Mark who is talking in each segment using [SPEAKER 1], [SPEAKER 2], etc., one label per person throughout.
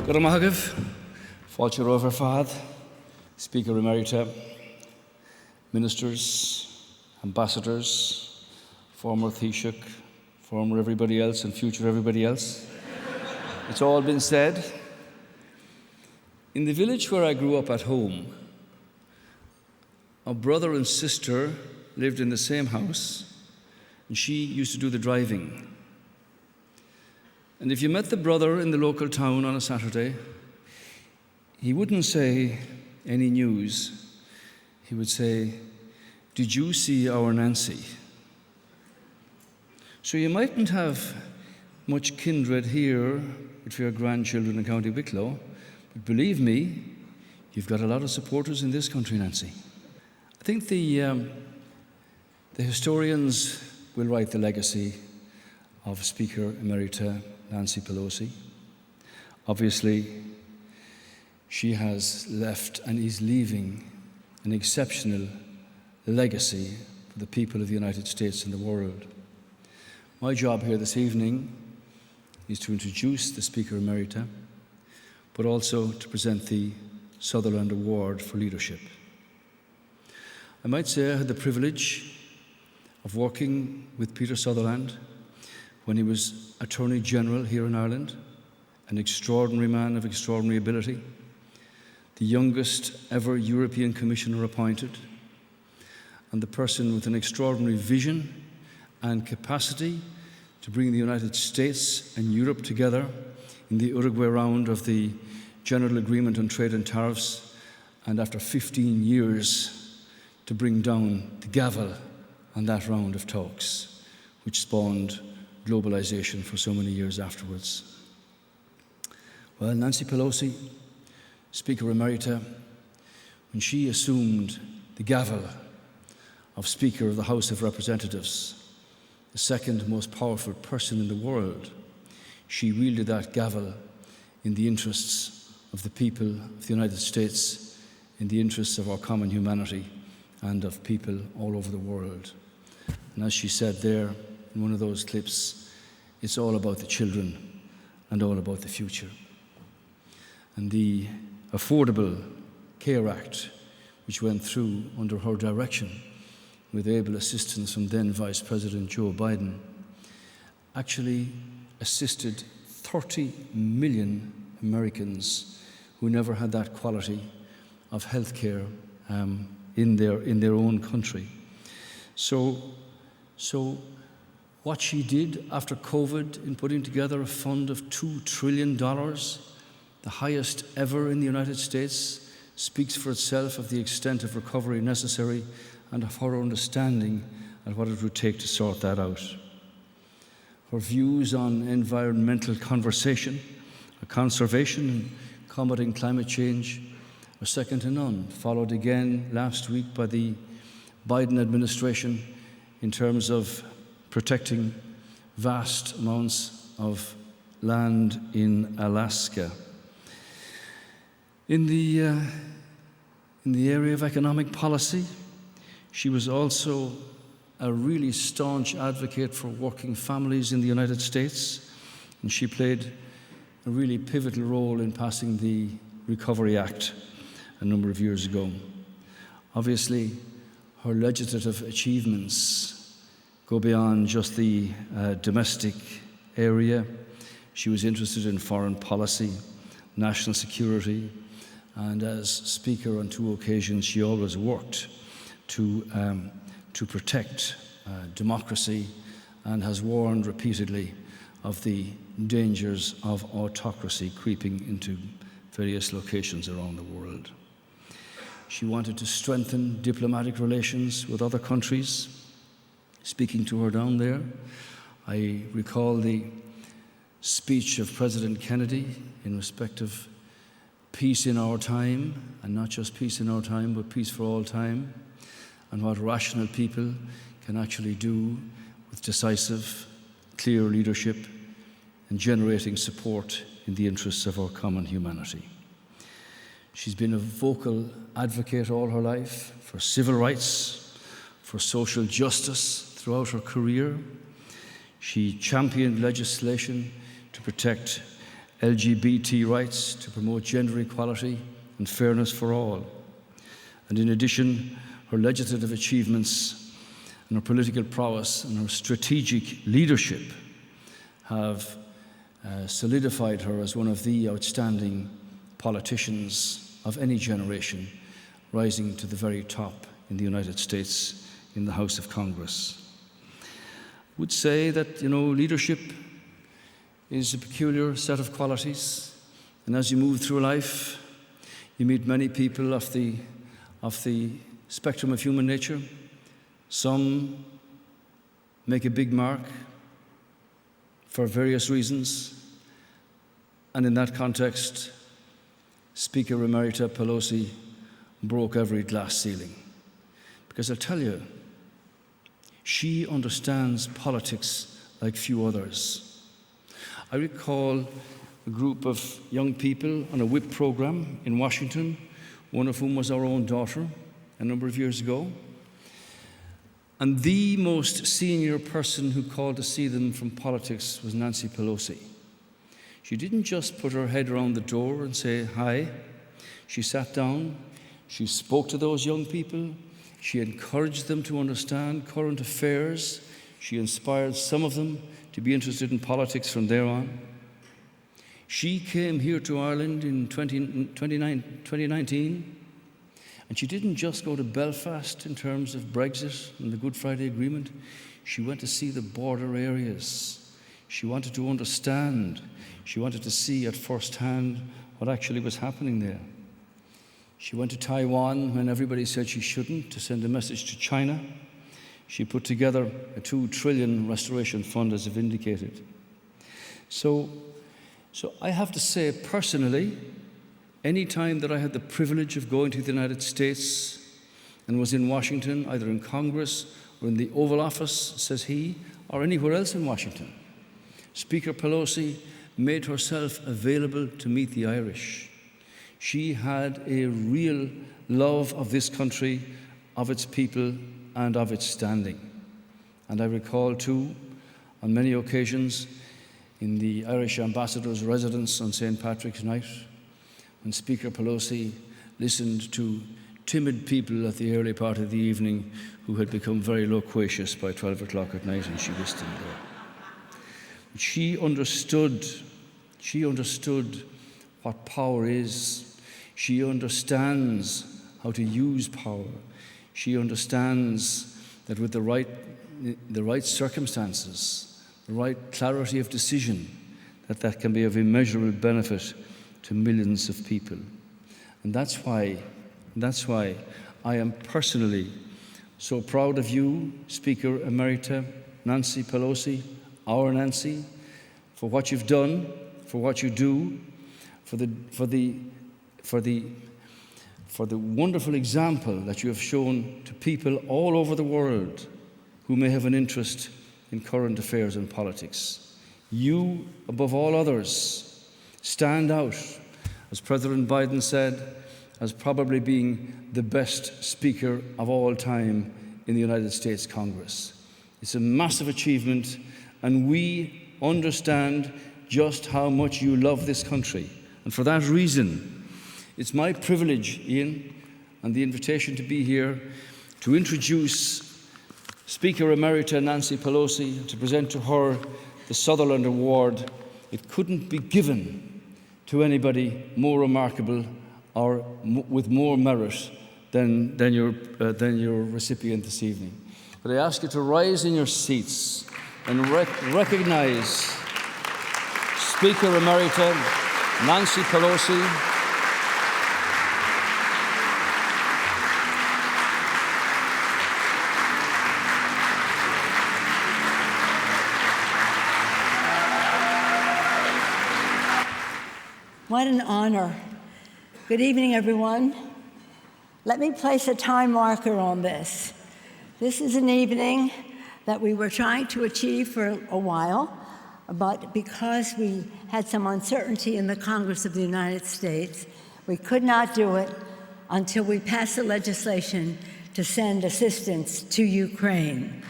[SPEAKER 1] Guramahagiv, Fáilte Over Fahad, Speaker Emerita, Ministers, Ambassadors, former Taoiseach, former everybody else and future everybody else. It's all been said. In the village where I grew up at home, a brother and sister lived in the same house, and she used to do the driving. And if you met the brother in the local town on a Saturday, he wouldn't say any news. He would say, "Did you see our Nancy?" So you mightn't have much kindred here with your grandchildren in County Wicklow, but believe me, you've got a lot of supporters in this country, Nancy. I think the historians will write the legacy of Speaker Emerita Nancy Pelosi. Obviously, she has left and is leaving an exceptional legacy for the people of the United States and the world. My job here this evening is to introduce the Speaker Emerita, but also to present the Sutherland Award for Leadership. I might say I had the privilege of working with Peter Sutherland when he was Attorney General here in Ireland, an extraordinary man of extraordinary ability, the youngest ever European Commissioner appointed, and the person with an extraordinary vision and capacity to bring the United States and Europe together in the Uruguay round of the General Agreement on Trade and Tariffs, and after 15 years to bring down the gavel on that round of talks, which spawned globalization for so many years afterwards. Well, Nancy Pelosi, Speaker Emerita, when she assumed the gavel of Speaker of the House of Representatives, the second most powerful person in the world, she wielded that gavel in the interests of the people of the United States, in the interests of our common humanity and of people all over the world. And as she said there in one of those clips, it's all about the children and all about the future. And the Affordable Care Act, which went through under her direction with able assistance from then Vice President Joe Biden, actually assisted 30 million Americans who never had that quality of health care in their own country. So what she did after COVID in putting together a fund of $2 trillion, the highest ever in the United States, speaks for itself of the extent of recovery necessary and of her understanding of what it would take to sort that out. Her views on environmental conservation and combating climate change are second to none, followed again last week by the Biden administration in terms of protecting vast amounts of land in Alaska. In the area of economic policy, she was also a really staunch advocate for working families in the United States, and she played a really pivotal role in passing the Recovery Act a number of years ago. Obviously, her legislative achievements go beyond just the domestic area. She was interested in foreign policy, national security, and as Speaker on 2 occasions, she always worked to protect democracy and has warned repeatedly of the dangers of autocracy creeping into various locations around the world. She wanted to strengthen diplomatic relations with other countries. Speaking to her down there, I recall the speech of President Kennedy in respect of peace in our time, and not just peace in our time, but peace for all time, and what rational people can actually do with decisive, clear leadership and generating support in the interests of our common humanity. She's been a vocal advocate all her life for civil rights, for social justice throughout her career. She championed legislation to protect LGBT rights, to promote gender equality and fairness for all. And in addition, her legislative achievements and her political prowess and her strategic leadership have solidified her as one of the outstanding politicians of any generation, rising to the very top in the United States in the House of Congress. I would say that, leadership is a peculiar set of qualities, and as you move through life, you meet many people of the spectrum of human nature. Some make a big mark for various reasons, and in that context, Speaker Emerita Pelosi broke every glass ceiling. Because I'll tell you, she understands politics like few others. I recall a group of young people on a WHIP program in Washington, one of whom was our own daughter a number of years ago. And the most senior person who called to see them from politics was Nancy Pelosi. She didn't just put her head around the door and say hi. She sat down, she spoke to those young people, she encouraged them to understand current affairs, she inspired some of them to be interested in politics from there on. She came here to Ireland in 2019, and she didn't just go to Belfast in terms of Brexit and the Good Friday Agreement. She went to see the border areas. She wanted to understand. She wanted to see at first hand what actually was happening there. She went to Taiwan when everybody said she shouldn't, to send a message to China. She put together a $2 trillion restoration fund, as I've indicated. So I have to say, personally, any time that I had the privilege of going to the United States and was in Washington, either in Congress or in the Oval Office, says he, or anywhere else in Washington, Speaker Pelosi made herself available to meet the Irish. She had a real love of this country, of its people, and of its standing. And I recall too, on many occasions, in the Irish ambassador's residence on St. Patrick's Night, when Speaker Pelosi listened to timid people at the early part of the evening who had become very loquacious by 12 o'clock at night, and she was still there. She understood what power is. She understands how to use power. She understands that with the right circumstances, the right clarity of decision, that can be of immeasurable benefit to millions of people. And that's why I am personally so proud of you, Speaker Emerita Nancy Pelosi, our Nancy, for what you've done, for what you do, for the wonderful example that you have shown to people all over the world who may have an interest in current affairs and politics. You, above all others, stand out, as President Biden said, as probably being the best speaker of all time in the United States Congress. It's a massive achievement, and we understand just how much you love this country. And for that reason, it's my privilege, Ian, and the invitation to be here to introduce Speaker Emerita Nancy Pelosi, to present to her the Sutherland Award. It couldn't be given to anybody more remarkable or with more merit than your recipient this evening. But I ask you to rise in your seats and recognize Speaker Emerita Nancy Pelosi.
[SPEAKER 2] What an honor. Good evening, everyone. Let me place a time marker on this. This is an evening that we were trying to achieve for a while, but because we had some uncertainty in the Congress of the United States, we could not do it until we passed the legislation to send assistance to Ukraine.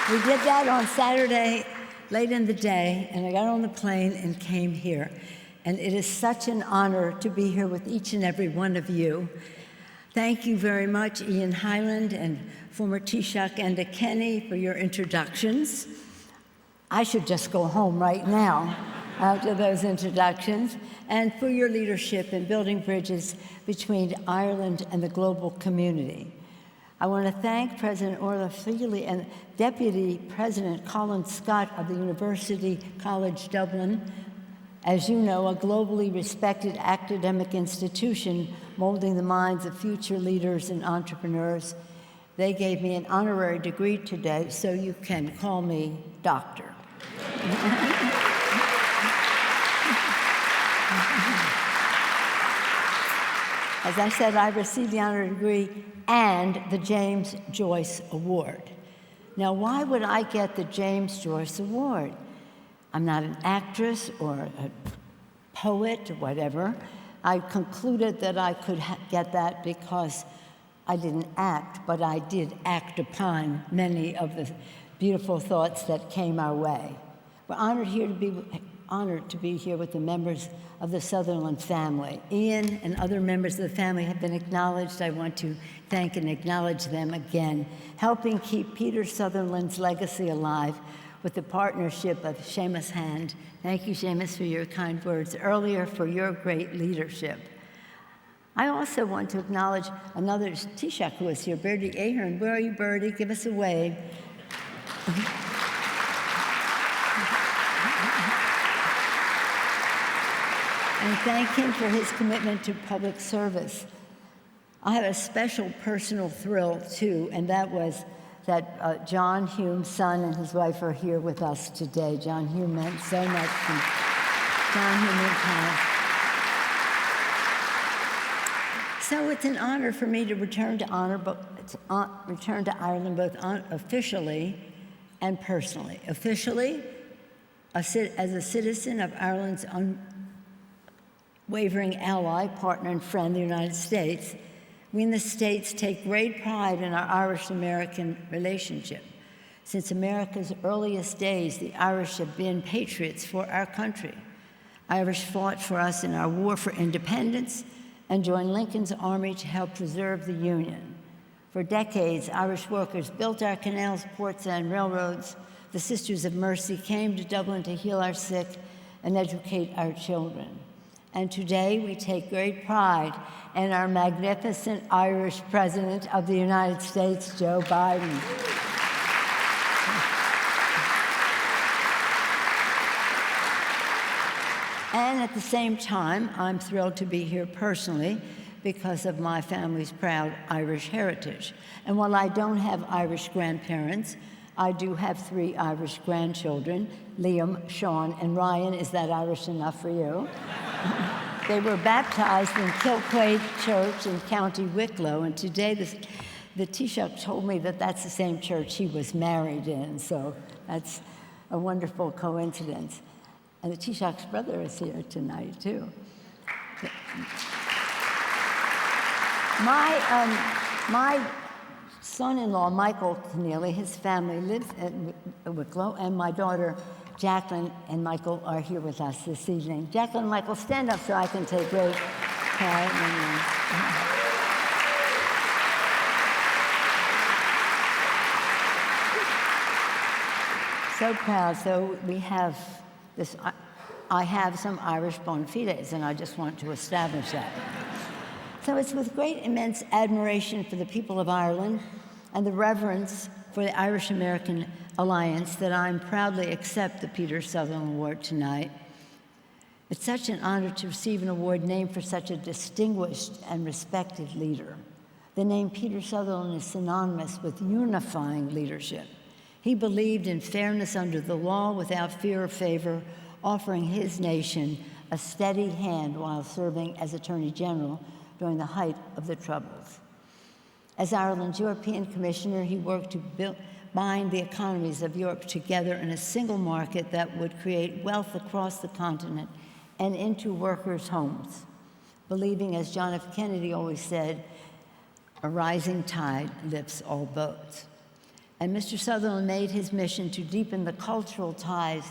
[SPEAKER 2] We did that on Saturday, late in the day, and I got on the plane and came here. And it is such an honor to be here with each and every one of you. Thank you very much, Ian Hyland and former Taoiseach Enda Kenny, for your introductions. I should just go home right now after those introductions, and for your leadership in building bridges between Ireland and the global community. I want to thank President Orla Feely and Deputy President Colin Scott of the University College Dublin. As you know, a globally respected academic institution molding the minds of future leaders and entrepreneurs. They gave me an honorary degree today, so you can call me Doctor. As I said, I received the honorary degree and the James Joyce Award. Now, why would I get the James Joyce Award? I'm not an actress or a poet or whatever. I concluded that I could get that because I didn't act, but I did act upon many of the beautiful thoughts that came our way. We're honored to be here with the members of the Sutherland family. Ian and other members of the family have been acknowledged. I want to thank and acknowledge them again, helping keep Peter Sutherland's legacy alive with the partnership of Seamus Hand. Thank you, Seamus, for your kind words earlier, for your great leadership. I also want to acknowledge another Taoiseach who is here, Bertie Ahern. Where are you, Bertie? Give us a wave. And thank him for his commitment to public service. I have a special personal thrill, too, and that was that John Hume's son and his wife are here with us today. John Hume meant so much to me. John Hume and Pat. So it's an honor for me to return to Ireland both officially and personally. Officially, as a citizen of Ireland's unwavering ally, partner, and friend, the United States, we in the States take great pride in our Irish-American relationship. Since America's earliest days, the Irish have been patriots for our country. Irish fought for us in our war for independence and joined Lincoln's army to help preserve the Union. For decades, Irish workers built our canals, ports, and railroads. The Sisters of Mercy came to Dublin to heal our sick and educate our children. And today, we take great pride in our magnificent Irish President of the United States, Joe Biden. And at the same time, I'm thrilled to be here personally because of my family's proud Irish heritage. And while I don't have Irish grandparents, I do have 3 Irish grandchildren, Liam, Sean, and Ryan. Is that Irish enough for you? They were baptized in Kilquade Church in County Wicklow, and today the Taoiseach told me that that's the same church he was married in, so that's a wonderful coincidence. And the Taoiseach's brother is here tonight, too. My son-in-law, Michael Keneally, his family lives in Wicklow, and my daughter, Jacqueline and Michael are here with us this evening. Jacqueline and Michael, stand up so I can take great pride in you. So proud. So we have this, I have some Irish bona fides, and I just want to establish that. So it's with great immense admiration for the people of Ireland and the reverence for the Irish-American Alliance that I proudly accept the Peter Sutherland Award tonight. It's such an honor to receive an award named for such a distinguished and respected leader. The name Peter Sutherland is synonymous with unifying leadership. He believed in fairness under the law without fear or favor, offering his nation a steady hand while serving as Attorney General during the height of the Troubles. As Ireland's European Commissioner, he worked to bind the economies of Europe together in a single market that would create wealth across the continent and into workers' homes, believing, as John F. Kennedy always said, a rising tide lifts all boats. And Mr. Sutherland made his mission to deepen the cultural ties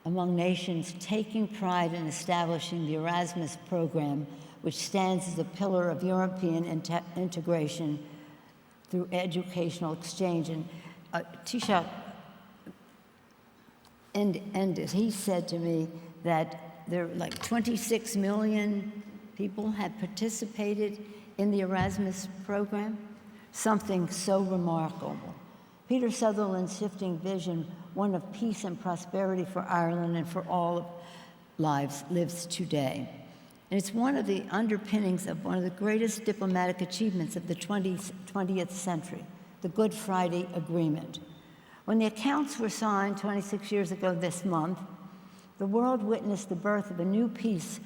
[SPEAKER 2] among nations, taking pride in establishing the Erasmus program, which stands as a pillar of European integration through educational exchange. And Taoiseach ended. He said to me that there like 26 million people had participated in the Erasmus program, something so remarkable. Peter Sutherland's shifting vision, one of peace and prosperity for Ireland and for all lives, lives today. And it's one of the underpinnings of one of the greatest diplomatic achievements of the 20th century, the Good Friday Agreement. When the accounts were signed 26 years ago this month, the world witnessed the birth of a new peace,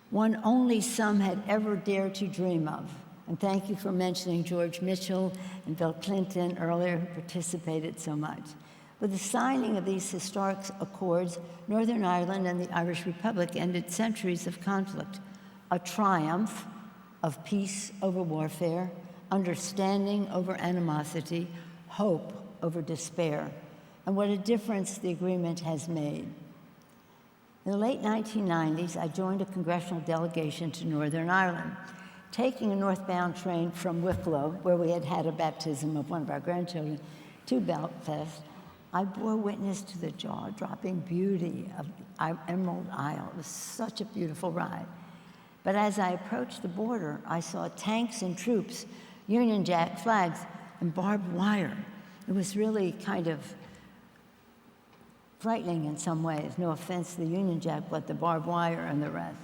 [SPEAKER 2] one only some had ever dared to dream of. And thank you for mentioning George Mitchell and Bill Clinton earlier, who participated so much. With the signing of these historic accords, Northern Ireland and the Irish Republic ended centuries of conflict, a triumph of peace over warfare, understanding over animosity, hope over despair, and what a difference the agreement has made. In the late 1990s, I joined a congressional delegation to Northern Ireland. Taking a northbound train from Wicklow, where we had had a baptism of one of our grandchildren, to Belfast, I bore witness to the jaw-dropping beauty of the Emerald Isle. It was such a beautiful ride. But as I approached the border, I saw tanks and troops, Union Jack flags, and barbed wire. It was really kind of frightening in some ways. No offense to the Union Jack, but the barbed wire and the rest.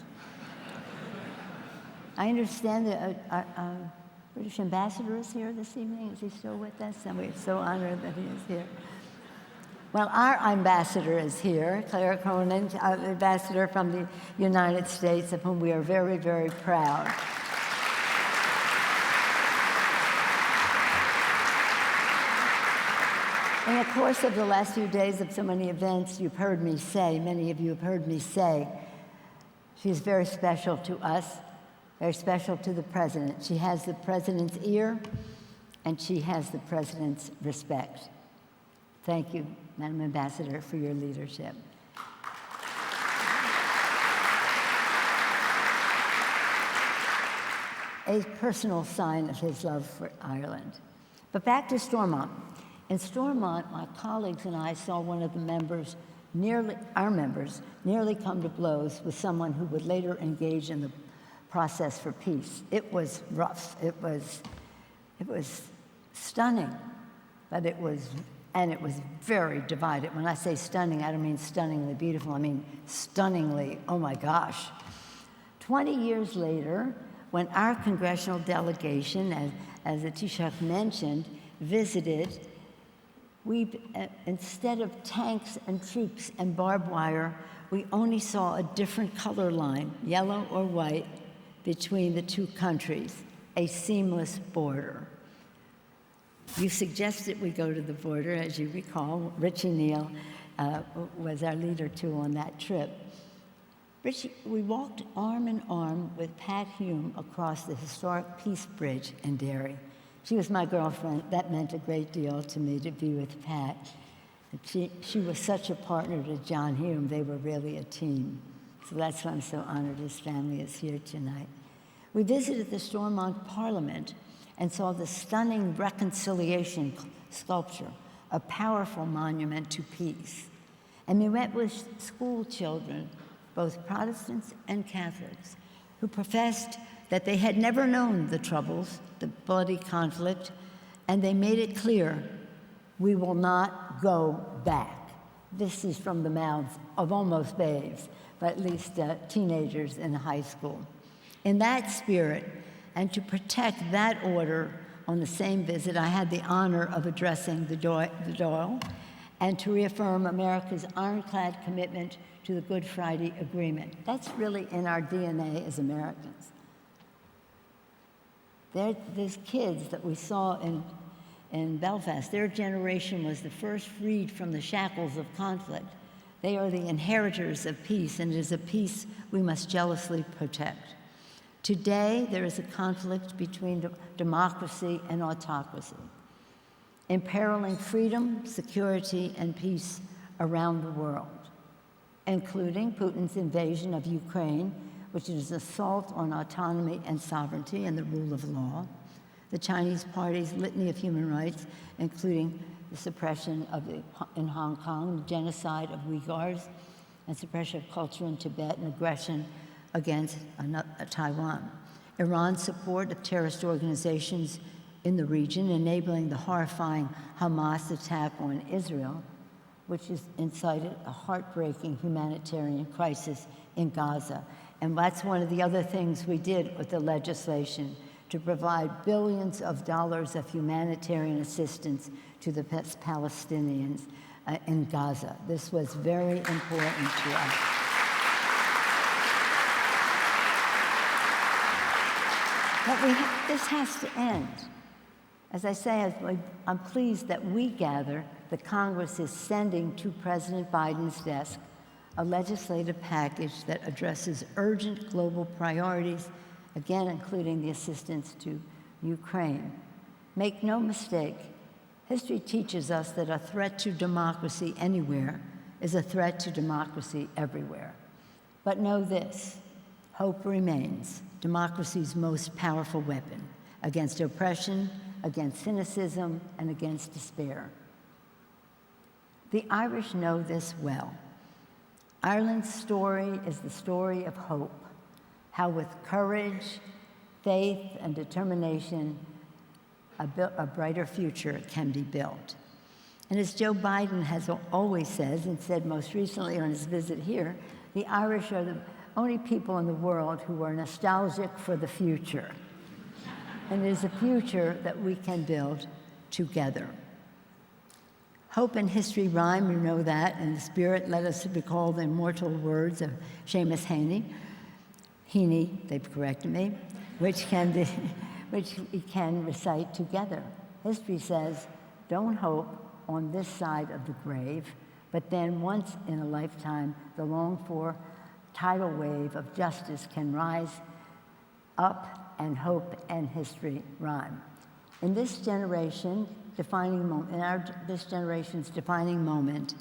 [SPEAKER 2] I understand that our British ambassador is here this evening. Is he still with us? And we're so honored that he is here. Well, our ambassador is here, Claire Cronin, ambassador from the United States, of whom we are very, very proud. In the course of the last few days of so many events, you've heard me say, many of you have heard me say, she's very special to us, very special to the president. She has the president's ear, and she has the president's respect. Thank you, Madam Ambassador, for your leadership. A personal sign of his love for Ireland. But back to Stormont. In Stormont, my colleagues and I saw one of the members, our members, nearly come to blows with someone who would later engage in the process for peace. It was rough. It was stunning, but it was very divided. When I say stunning, I don't mean stunningly beautiful. I mean stunningly, oh my gosh. 20 years later, when our congressional delegation, as the Taoiseach mentioned, visited, we, instead of tanks and troops and barbed wire, we only saw a different color line, yellow or white, between the two countries, a seamless border. You suggested we go to the border, as you recall. Richie Neal was our leader, too, on that trip. Richie, we walked arm in arm with Pat Hume across the historic Peace Bridge in Derry. She was my girlfriend. That meant a great deal to me, to be with Pat. And she was such a partner to John Hume. They were really a team. So that's why I'm so honored his family is here tonight. We visited the Stormont Parliament and saw the stunning reconciliation sculpture, a powerful monument to peace. And we met with school children, both Protestants and Catholics, who professed that they had never known the troubles, the bloody conflict, and they made it clear, we will not go back. This is from the mouths of almost babes, but at least teenagers in high school. In that spirit, and to protect that order, on the same visit, I had the honor of addressing the Dáil and to reaffirm America's ironclad commitment to the Good Friday Agreement. That's really in our DNA as Americans. These kids that we saw in Belfast, their generation was the first freed from the shackles of conflict. They are the inheritors of peace, and it is a peace we must jealously protect. Today, there is a conflict between democracy and autocracy. imperiling freedom, security, and peace around the world, including Putin's invasion of Ukraine, which is an assault on autonomy and sovereignty and the rule of law, the Chinese Party's litany of human rights, including the suppression in Hong Kong, the genocide of Uyghurs, and suppression of culture in Tibet, and aggression against Taiwan. Iran's support of terrorist organizations in the region, enabling the horrifying Hamas attack on Israel, which has incited a heartbreaking humanitarian crisis in Gaza. And that's one of the other things we did with the legislation, to provide billions of dollars of humanitarian assistance to the Palestinians in Gaza. This was very important to us. But this has to end. As I say, I'm pleased that we gather, the Congress is sending to President Biden's desk a legislative package that addresses urgent global priorities, again, including the assistance to Ukraine. Make no mistake, history teaches us that a threat to democracy anywhere is a threat to democracy everywhere. But know this, hope remains democracy's most powerful weapon against oppression, against cynicism, and against despair. The Irish know this well. Ireland's story is the story of hope, how with courage, faith, and determination, a brighter future can be built. And as Joe Biden has always says, and said most recently on his visit here, the Irish are the only people in the world who are nostalgic for the future. And it is a future that we can build together. Hope and history rhyme, you know that, and the Spirit led us to recall the immortal words of Seamus Heaney, they've corrected me, which we can recite together. History says, don't hope on this side of the grave, but then once in a lifetime, the longed-for tidal wave of justice can rise up, and hope and history rhyme. In this generation, this generation's defining moment,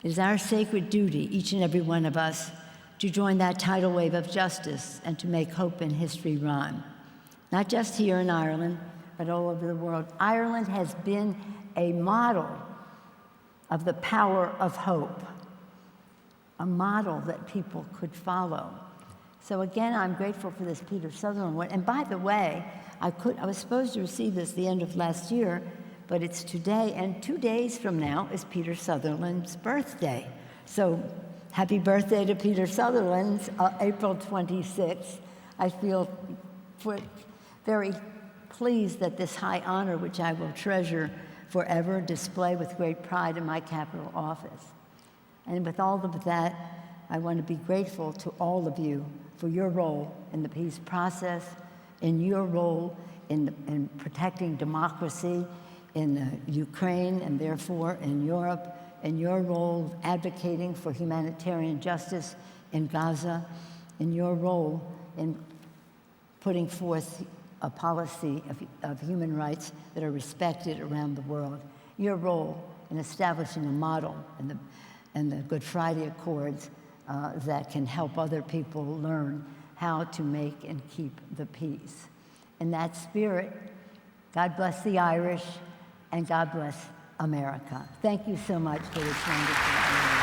[SPEAKER 2] it is our sacred duty, each and every one of us, to join that tidal wave of justice and to make hope and history rhyme. Not just here in Ireland, but all over the world. Ireland has been a model of the power of hope, a model that people could follow. So again, I'm grateful for this Peter Sutherland Award. And by the way, I was supposed to receive this the end of last year, but it's today, and 2 days from now is Peter Sutherland's birthday. So happy birthday to Peter Sutherland, April 26th. I feel very pleased that this high honor, which I will treasure forever, display with great pride in my capital office. And with all of that, I want to be grateful to all of you for your role in the peace process, in your role in protecting democracy in Ukraine and therefore in Europe, in your role advocating for humanitarian justice in Gaza, in your role in putting forth a policy of human rights that are respected around the world, your role in establishing a model in the Good Friday Accords that can help other people learn how to make and keep the peace. In that spirit, God bless the Irish and God bless America. Thank you so much for this wonderful honor.